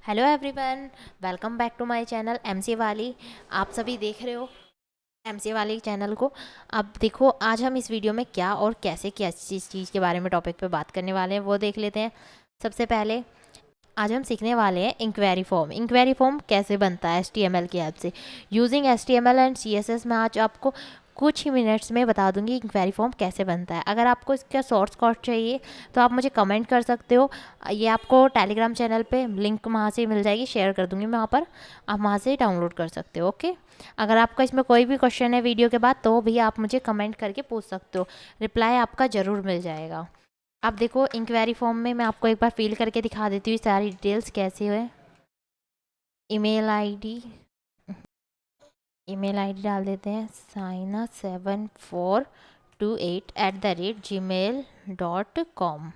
Hello everyone, welcome back to my channel MC वाली। आप सभी देख रहे हो एमसी वाली चैनल को। अब देखो, आज हम इस वीडियो में क्या और कैसे किस चीज़ के बारे में टॉपिक पे बात करने वाले हैं वो देख लेते हैं। सबसे पहले आज हम सीखने वाले हैं इंक्वायरी फॉर्म। इंक्वायरी फॉर्म कैसे बनता है एचटीएमएल की हेल्प से। यूजिंग एचटीएमएल एंड सीएसएस मैं आज आपको कुछ ही मिनट्स में बता दूंगी इंक्वायरी फॉर्म कैसे बनता है। अगर आपको इसका सोर्स कोड चाहिए तो आप मुझे कमेंट कर सकते हो। ये आपको टेलीग्राम चैनल पे लिंक वहाँ से मिल जाएगी, शेयर कर दूंगी मैं वहाँ पर, आप वहाँ से डाउनलोड कर सकते हो। ओके, अगर आपका इसमें कोई भी क्वेश्चन है वीडियो के बाद तो भी आप मुझे कमेंट करके पूछ सकते हो, रिप्लाई आपका ज़रूर मिल जाएगा। अब देखो, इंक्वायरी फॉर्म में मैं आपको एक बार फिल करके दिखा देती हूँ सारी डिटेल्स कैसे है। ईमेल आईडी डाल देते हैं saina7428@gmail.com।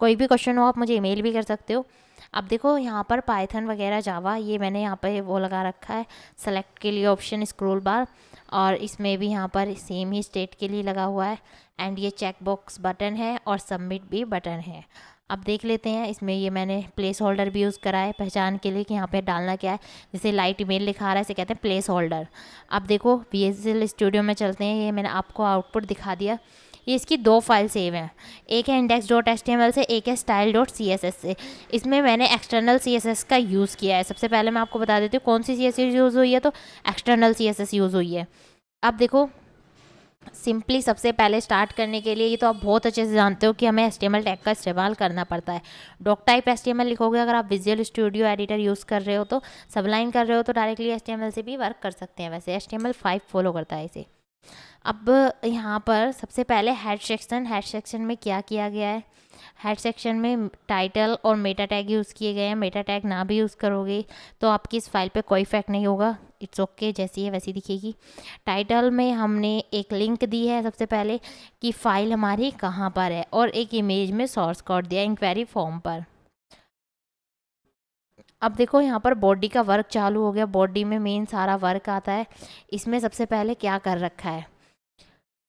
कोई भी क्वेश्चन हो आप मुझे ईमेल भी कर सकते हो। अब देखो, यहाँ पर पाइथन वगैरह जावा ये मैंने यहाँ पर वो लगा रखा है सेलेक्ट के लिए ऑप्शन स्क्रॉल बार, और इसमें भी यहाँ पर सेम ही स्टेट के लिए लगा हुआ है। एंड ये चेक बॉक्स बटन है और सबमिट भी बटन है। अब देख लेते हैं, इसमें ये मैंने प्लेस होल्डर भी यूज़ करा है पहचान के लिए कि यहाँ पे डालना क्या है। जैसे लाइट ईमेल लिखा रहा है इसे कहते हैं प्लेस होल्डर। अब देखो, VSL स्टूडियो में चलते हैं। ये मैंने आपको आउटपुट दिखा दिया। ये इसकी दो फाइल सेव हैं, एक है index.html से, एक है style.css से। इसमें मैंने एक्सटर्नल CSS का यूज़ किया है। सबसे पहले मैं आपको बता देती हूँ कौन सी CSS यूज़ हुई है, तो एक्सटर्नल CSS यूज़ हुई है। अब देखो, सिंपली सबसे पहले स्टार्ट करने के लिए, ये तो आप बहुत अच्छे से जानते हो कि हमें HTML टैग का इस्तेमाल करना पड़ता है। डॉक टाइप HTML लिखोगे अगर आप विजुअल स्टूडियो एडिटर यूज़ कर रहे हो तो, सबलाइन कर रहे हो तो डायरेक्टली HTML से भी वर्क कर सकते हैं। वैसे HTML5 फॉलो करता है इसे। अब यहाँ पर सबसे पहले हेड सेक्शन में क्या किया गया है। हेड सेक्शन में टाइटल और मेटा टैग यूज़ किए गए हैं। मेटा टैग ना भी यूज़ करोगे तो आपकी इस फाइल पे कोई इफेक्ट नहीं होगा, इट्स ओके, जैसी है वैसी दिखेगी। टाइटल में हमने एक लिंक दी है सबसे पहले कि फाइल हमारी कहाँ पर है, और एक इमेज में सोर्स कोड दिया इंक्वायरी फॉर्म पर। अब देखो, यहाँ पर बॉडी का वर्क चालू हो गया। बॉडी में मेन सारा वर्क आता है। इसमें सबसे पहले क्या कर रखा है,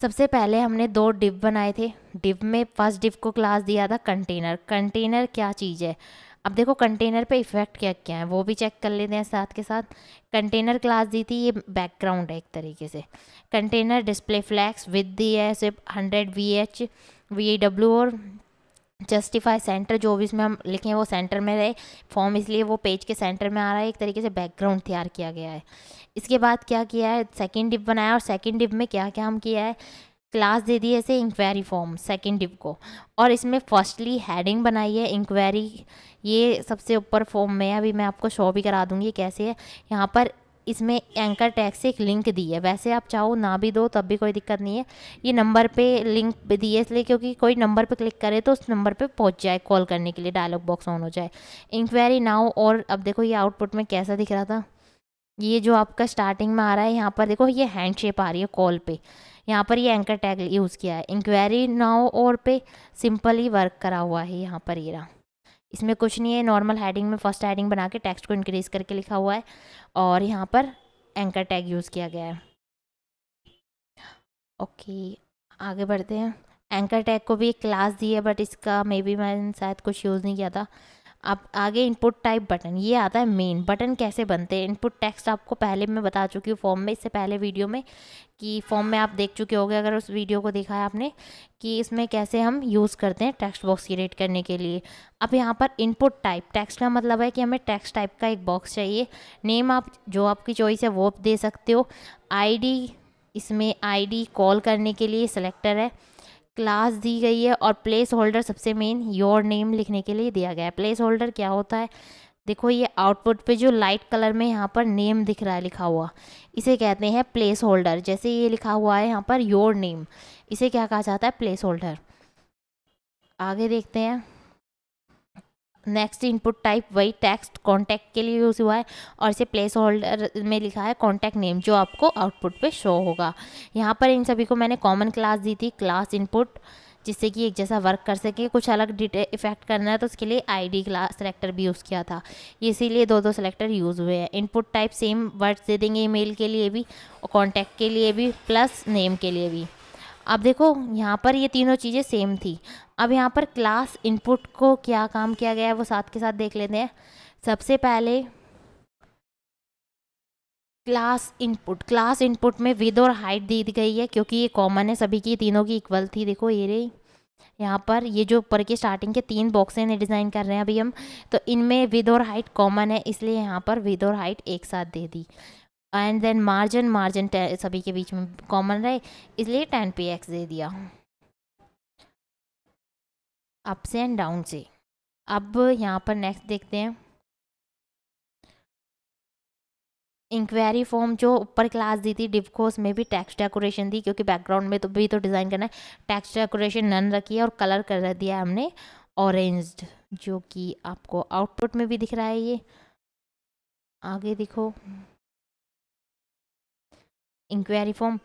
सबसे पहले हमने दो डिव बनाए थे। डिव में फर्स्ट डिव को क्लास दिया था कंटेनर। कंटेनर क्या चीज़ है, अब देखो कंटेनर पे इफेक्ट क्या क्या है वो भी चेक कर लेते हैं साथ के साथ। कंटेनर क्लास दी थी, ये बैकग्राउंड है एक तरीके से। Container display flags with the है सिर्फ 100 VAW, और जस्टिफाई सेंटर, जो भी इसमें हम लिखे हैं वो सेंटर में रहे। फॉर्म इसलिए वो पेज के सेंटर में आ रहा है, एक तरीके से बैकग्राउंड तैयार किया गया है। इसके बाद क्या किया है, सेकंड डिव बनाया, और सेकंड डिव में क्या क्या हम किया है, क्लास दे दी है इसे इंक्वायरी फॉर्म सेकंड डिव को, और इसमें फर्स्टली हेडिंग बनाई है इंक्वायरी। ये सबसे ऊपर फॉर्म में है, अभी मैं आपको शो भी करा दूंगी कैसे है। यहाँ पर इसमें एंकर टैग से एक लिंक दी है, वैसे आप चाहो ना भी दो तब भी कोई दिक्कत नहीं है। ये नंबर पे लिंक दी है इसलिए क्योंकि कोई नंबर पे क्लिक करे तो उस नंबर पे पहुंच जाए, कॉल करने के लिए डायलॉग बॉक्स ऑन हो जाए, इंक्वायरी नाउ। और अब देखो ये आउटपुट में कैसा दिख रहा था, ये जो आपका स्टार्टिंग में आ रहा है, यहाँ पर देखो ये हैंड शेप आ रही है कॉल पे। यहाँ पर ये एंकर टैग यूज़ किया है इंक्वायरी नाउ, और पे सिंपल ही वर्क करा हुआ है। यहाँ पर ये रहा, इसमें कुछ नहीं है, नॉर्मल हेडिंग में फर्स्ट हेडिंग बना के टेक्स्ट को इंक्रीज करके लिखा हुआ है, और यहाँ पर एंकर टैग यूज़ किया गया है। ओके, आगे बढ़ते हैं। एंकर टैग को भी एक क्लास दी है, बट इसका मे बी मैंने शायद कुछ यूज़ नहीं किया था। अब आगे इनपुट टाइप बटन, ये आता है मेन। बटन कैसे बनते हैं, इनपुट टेक्स्ट आपको पहले मैं बता चुकी हूँ फॉर्म में, इससे पहले वीडियो में, कि फॉर्म में आप देख चुके होंगे अगर उस वीडियो को देखा है आपने, कि इसमें कैसे हम यूज़ करते हैं टेक्स्ट बॉक्स क्रिएट करने के लिए। अब यहाँ पर इनपुट टाइप, टेक्स्ट का मतलब है कि हमें टेक्स्ट टाइप का एक बॉक्स चाहिए। नेम आप जो आपकी चॉइस है वो दे सकते हो। आईडी, इसमें आईडी कॉल करने के लिए सेलेक्टर है, क्लास दी गई है, और प्लेस होल्डर सबसे मेन योर नेम लिखने के लिए दिया गया है। प्लेस होल्डर क्या होता है, देखो ये आउटपुट पे जो लाइट कलर में यहाँ पर नेम दिख रहा है लिखा हुआ, इसे कहते हैं प्लेस होल्डर। जैसे ये लिखा हुआ है यहाँ पर योर नेम, इसे क्या कहा जाता है, प्लेस होल्डर। आगे देखते हैं। नेक्स्ट इनपुट टाइप वही टेक्स्ट कॉन्टैक्ट के लिए यूज़ हुआ है, और इसे प्लेस होल्डर में लिखा है कॉन्टैक्ट नेम, जो आपको आउटपुट पे शो होगा। यहाँ पर इन सभी को मैंने कॉमन क्लास दी थी, क्लास इनपुट, जिससे कि एक जैसा वर्क कर सके। कुछ अलग इफेक्ट करना है तो उसके लिए आईडी क्लास सेलेक्टर भी यूज़ किया था, इसीलिए दो दो सेलेक्टर यूज़ हुए हैं। इनपुट टाइप सेम वर्ड्स दे देंगे ईमेल के लिए भी और कॉन्टैक्ट के लिए भी, प्लस नेम के लिए भी। अब देखो यहाँ पर ये तीनों चीज़ें सेम थी। अब यहाँ पर क्लास इनपुट को क्या काम किया गया है वो साथ के साथ देख लेते हैं। सबसे पहले क्लास इनपुट में विद और हाइट दी गई है क्योंकि ये कॉमन है सभी की, तीनों की इक्वल थी। देखो ये रही यहाँ पर, ये जो ऊपर के स्टार्टिंग के 3 बॉक्स हैं डिज़ाइन कर रहे हैं अभी हम, तो इनमें विद और हाइट कॉमन है इसलिए यहाँ पर विद और हाइट एक साथ दे दी। एंड देन मार्जिन सभी के बीच में कॉमन रहे इसलिए 10px दे दिया अप से एंड डाउन से। अब यहाँ पर नेक्स्ट देखते हैं इंक्वायरी फॉर्म जो ऊपर क्लास दी थी डिव को, उसमें भी टेक्स्ट डेकोरेशन थी क्योंकि बैकग्राउंड में तो भी तो डिज़ाइन करना है। टेक्स्ट डेकोरेशन नन रखी है और कलर कर दिया है हमने ऑरेंज्ड, जो कि आपको आउटपुट में भी दिख रहा है। ये आगे देखो इंक्वायरी फॉर्म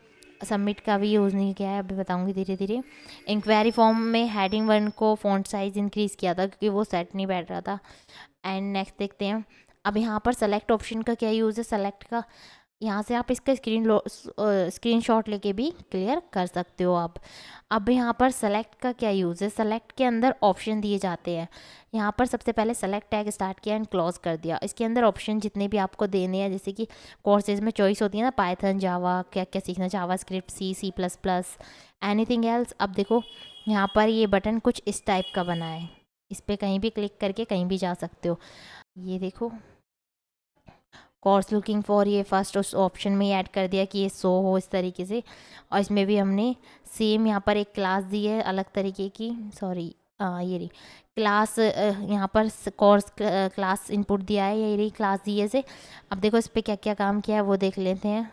सबमिट का भी यूज़ नहीं किया है, अभी बताऊंगी धीरे धीरे। इंक्वायरी फॉर्म में हेडिंग 1 को फॉन्ट साइज़ इंक्रीज़ किया था क्योंकि वो सेट नहीं बैठ रहा था। एंड नेक्स्ट देखते हैं अब यहाँ पर सेलेक्ट ऑप्शन का क्या यूज़ है। सेलेक्ट का यहाँ से आप इसका स्क्रीनशॉट लेके भी क्लियर कर सकते हो आप। अब यहाँ पर सेलेक्ट का क्या यूज़ है। सेलेक्ट के अंदर ऑप्शन दिए जाते हैं। यहाँ पर सबसे पहले सेलेक्ट टैग स्टार्ट किया एंड क्लोज कर दिया। इसके अंदर ऑप्शन जितने भी आपको देने हैं, जैसे कि कोर्सेज में चॉइस होती है ना, पाइथन, जावा, क्या क्या सीखना, जावा स्क्रिप्ट, C++, एनीथिंग एल्स। अब देखो यहाँ पर ये बटन कुछ इस टाइप का बना है, इस पर कहीं भी क्लिक करके कहीं भी जा सकते हो। ये देखो कोर्स लुकिंग फॉर, ये फर्स्ट उस ऑप्शन में ही ऐड कर दिया कि ये शो हो इस तरीके से। और इसमें भी हमने सेम यहाँ पर एक क्लास दी है अलग तरीके की, सॉरी ये रही क्लास, यहाँ पर कोर्स क्लास इनपुट दिया है, ये रही क्लास दी है से। अब देखो इस पर क्या क्या काम किया है वो देख लेते हैं।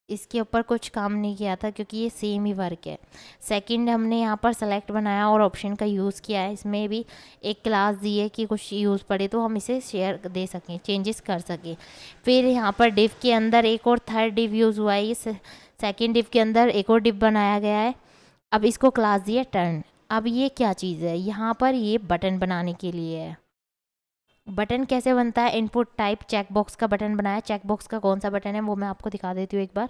इसके ऊपर कुछ काम नहीं किया था क्योंकि ये सेम ही वर्क है। सेकंड हमने यहाँ पर सेलेक्ट बनाया और ऑप्शन का यूज़ किया है। इसमें भी एक क्लास दी है कि कुछ यूज़ पड़े तो हम इसे शेयर दे सकें, चेंजेस कर सकें। फिर यहाँ पर डिव के अंदर एक और थर्ड डिव यूज़ हुआ है। ये सेकेंड डिव के अंदर एक और डिव बनाया गया है। अब इसको क्लास दी है टर्न। अब ये क्या चीज़ है, यहाँ पर ये बटन बनाने के लिए है। बटन कैसे बनता है, इनपुट टाइप चेकबॉक्स का बटन बनाया। चेकबॉक्स का कौन सा बटन है वो मैं आपको दिखा देती हूँ एक बार।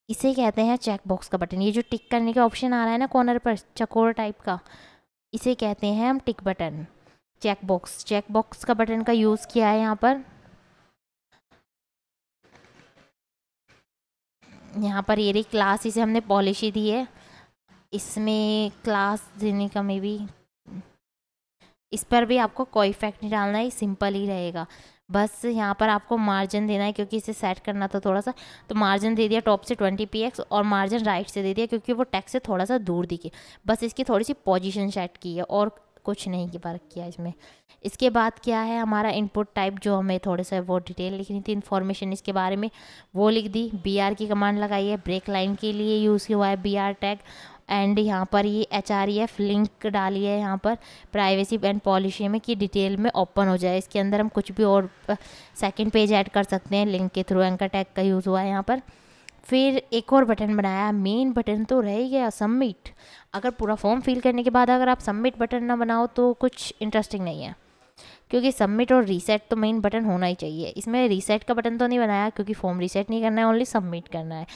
इसे कहते हैं चेकबॉक्स का बटन। ये जो टिक करने का ऑप्शन आ रहा है ना कॉर्नर पर चकोर टाइप का, इसे कहते हैं हम टिक बटन, चेकबॉक्स। चेकबॉक्स का बटन का यूज़ किया है यहाँ पर। यहाँ पर ये रही क्लास, इसे हमने पॉलिशी दी है। इसमें क्लास देने का में भी, इस पर भी आपको कोई इफेक्ट नहीं डालना है, सिंपल ही रहेगा। बस यहाँ पर आपको मार्जिन देना है क्योंकि इसे सेट करना था थोड़ा सा, तो मार्जिन दे दिया टॉप से 20px और मार्जिन राइट से दे दिया क्योंकि वो टेक्स्ट से थोड़ा सा दूर दिखे। बस इसकी थोड़ी सी पोजीशन सेट की है और कुछ नहीं की वर्क किया इसमें। इसके बाद क्या है हमारा इनपुट टाइप, जो हमें थोड़े सा वो डिटेल लिखनी थी, इन्फॉर्मेशन इसके बारे में, वो लिख दी। BR की कमांड लगाई है, ब्रेक लाइन के लिए यूज़ हुआ है BR टैग। एंड यहाँ पर ये href लिंक डाली है यहाँ पर प्राइवेसी एंड पॉलिसी में कि डिटेल में ओपन हो जाए। इसके अंदर हम कुछ भी और सेकंड पेज ऐड कर सकते हैं लिंक के थ्रू। एंकर टैग का यूज़ हुआ है यहाँ पर। फिर एक और बटन बनाया, मेन बटन तो रह ही गया सबमिट। अगर पूरा फॉर्म फिल करने के बाद अगर आप सबमिट बटन ना बनाओ तो कुछ इंटरेस्टिंग नहीं है, क्योंकि सबमिट और रीसेट तो मेन बटन होना ही चाहिए। इसमें रीसेट का बटन तो नहीं बनाया क्योंकि फॉर्म रीसेट नहीं करना है, ओनली सबमिट करना है।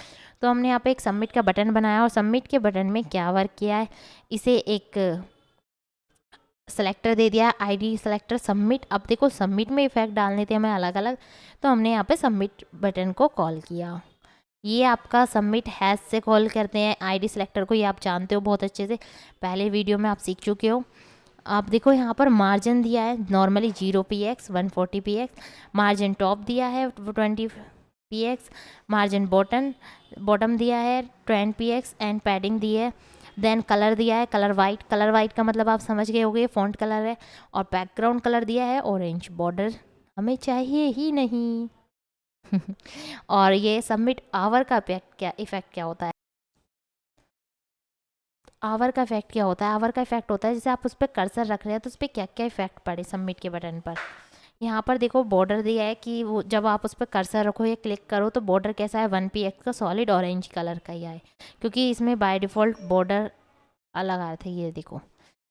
तो हमने यहाँ पे एक सबमिट का बटन बनाया और सबमिट के बटन में क्या वर्क किया है, इसे एक सेलेक्टर दे दिया, ID सेलेक्टर सबमिट। अब देखो सबमिट में इफेक्ट डालने थे हमें अलग अलग, तो हमने यहाँ पे सबमिट बटन को कॉल किया। ये आपका सबमिट हैज़ से कॉल करते हैं ID सेलेक्टर को, ये आप जानते हो बहुत अच्छे से, पहले वीडियो में आप सीख चुके हो। आप देखो यहाँ पर मार्जिन दिया है normally 0px 140px, margin top दिया है 20px, मार्जिन बॉटम दिया है 10px एंड पैडिंग दी है। देन कलर दिया है कलर वाइट का मतलब आप समझ गए होंगे फॉन्ट कलर है। और बैकग्राउंड कलर दिया है ऑरेंज, बॉर्डर हमें चाहिए ही नहीं। और ये सबमिट आवर का इफेक्ट क्या होता है, आवर का इफेक्ट क्या होता है, आवर का इफेक्ट होता है जैसे आप उस पर कर्सर रख रहे हैं तो उस पर क्या क्या इफेक्ट पड़े सबमिट के बटन पर। यहाँ पर देखो बॉर्डर दिया है कि वो जब आप उस पर कर्सर रखो या क्लिक करो तो बॉर्डर कैसा है, 1px का सॉलिड ऑरेंज कलर का ही है, क्योंकि इसमें बाय डिफ़ॉल्ट बॉर्डर अलग आए थे। ये देखो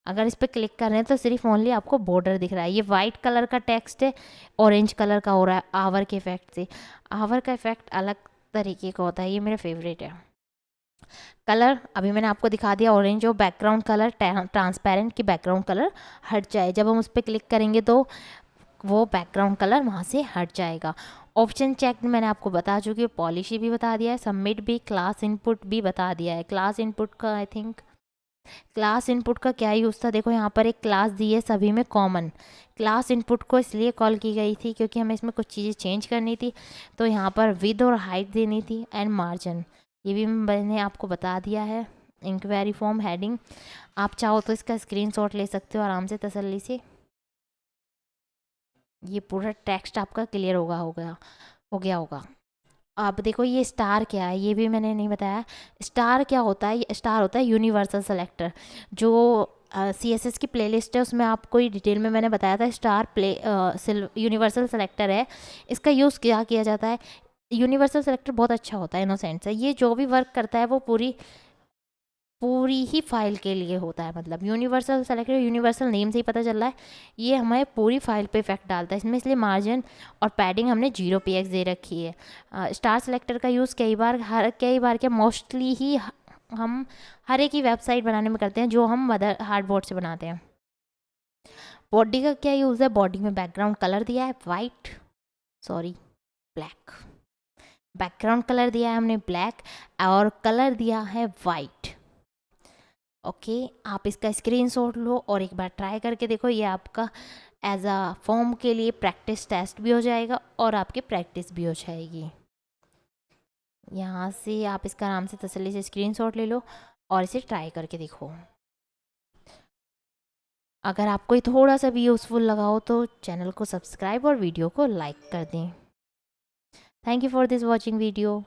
अगर इस पर क्लिक कर रहे हैं तो सिर्फ ओनली आपको बॉर्डर दिख रहा है। ये वाइट कलर का टेक्स्ट है, ऑरेंज कलर का हो रहा है आवर के इफेक्ट से। आवर का इफेक्ट अलग तरीके का होता है, ये मेरा फेवरेट है। कलर अभी मैंने आपको दिखा दिया ऑरेंज और बैकग्राउंड कलर ट्रांसपेरेंट की बैकग्राउंड कलर हट जाए। जब हम उस पर क्लिक करेंगे तो वो बैकग्राउंड कलर वहाँ से हट जाएगा। ऑप्शन चेक मैंने आपको बता चुकी हूँ, पॉलिशी भी बता दिया है, सबमिट भी, क्लास इनपुट भी बता दिया है। क्लास इनपुट का आई थिंक क्लास इनपुट का क्या यूज़ था, देखो यहाँ पर एक क्लास दी है सभी में कॉमन। क्लास इनपुट को इसलिए कॉल की गई थी क्योंकि हमें इसमें कुछ चीज़ें चेंज करनी थी। तो यहाँ पर विद और हाइट देनी थी एंड मार्जिन, ये भी मैंने आपको बता दिया है। इंक्वायरी फॉर्म हेडिंग, आप चाहो तो इसका स्क्रीनशॉट ले सकते हो आराम से तसल्ली से। ये पूरा टेक्स्ट आपका क्लियर हो गया होगा। अब देखो ये स्टार क्या है, ये भी मैंने नहीं बताया। स्टार क्या होता है, ये स्टार होता है यूनिवर्सल सेलेक्टर। जो CSS की प्लेलिस्ट है उसमें आपको ही डिटेल में मैंने बताया था, स्टार यूनिवर्सल सेलेक्टर है। इसका यूज़ क्या किया जाता है, यूनिवर्सल सेलेक्टर बहुत अच्छा होता है, इनोसेंट है। ये जो भी वर्क करता है वो पूरी ही फाइल के लिए होता है। मतलब यूनिवर्सल सेलेक्टर, यूनिवर्सल नेम से ही पता चल रहा है, ये हमें पूरी फाइल पे इफेक्ट डालता है इसमें। इसलिए मार्जिन और पैडिंग हमने 0px दे रखी है। स्टार सेलेक्टर का यूज़ कई बार क्या मोस्टली ही हम हर एक ही वेबसाइट बनाने में करते हैं जो हम मदर हार्डबोर्ड से बनाते हैं। बॉडी का क्या यूज़ है, बॉडी में बैकग्राउंड कलर दिया है ब्लैक। बैकग्राउंड कलर दिया है हमने ब्लैक और कलर दिया है वाइट। ओके आप इसका स्क्रीनशॉट लो और एक बार ट्राई करके देखो। ये आपका एज अ फॉर्म के लिए प्रैक्टिस टेस्ट भी हो जाएगा और आपकी प्रैक्टिस भी हो जाएगी। यहाँ से आप इसका आराम से तसल्ली से स्क्रीनशॉट ले लो और इसे ट्राई करके देखो। अगर आपको ये थोड़ा सा भी यूज़फुल लगा हो तो चैनल को सब्सक्राइब और वीडियो को लाइक कर दें। Thank you for this watching video.